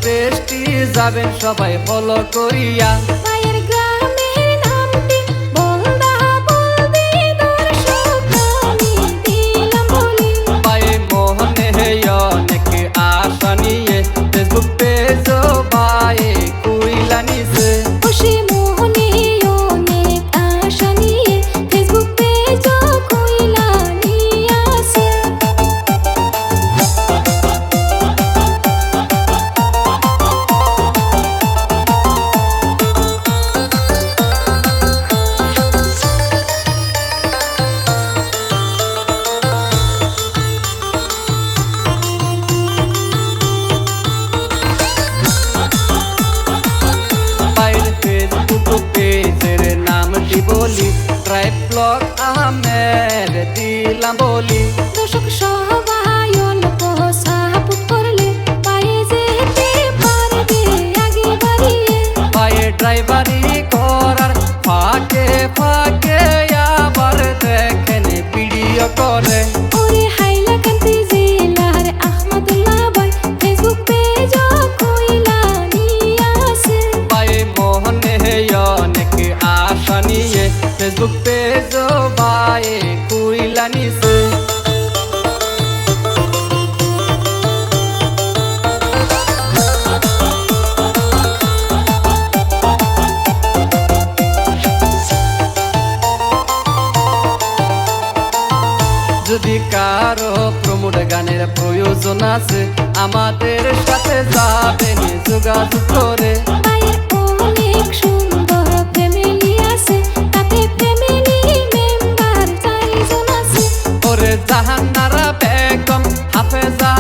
পেজটি যাবেন সবাই ফলো করিয়া। মায়ের গ্রামের নামটি বলদা বলদি দর্শক আমি দিলাম বলি। পায়ে মোহনে অনেক আশা নিয়ে ফেসবুক পেজও ভাই খুইলা নিছে। খুশি মোহনে অনেক আশা নিয়ে ফেসবুক পেজও খুইলা নিয়াছে। ফেসবুক পেজের নামটি বলি ড্রাইভ ব্লগ আহমেদ দিলাম বলি। দর্শক সবাই অল্প সাপোর্ট করলে পায়ে যেতে পারবে আগে বাড়িয়ে। পায়ে ড্রাইভারি করার ফাঁকে ফাঁকে আবার দেখেন ভিডিও করে। ওরে হাইলাকান্দি জেলার আহমদুল্লাহ ভাই ফেসবুক পেজও খুইলা নিয়াছে। পায়ে মোহনে অনেক আশা নিয়ে ফেসবুক পেজও ভাই খুইলা নিছে। যদি কারো প্রমোট গানের প্রয়োজন আছে আমাদের সাথে যাবেন যোগাযোগ করে। মায়ের অনেক সুন্দর ফ্যামিলি আছে, তাতে ফ্যামিলি মেম্বার 4 জন আছে। ওরে জাহানারা বেগম হাফেজা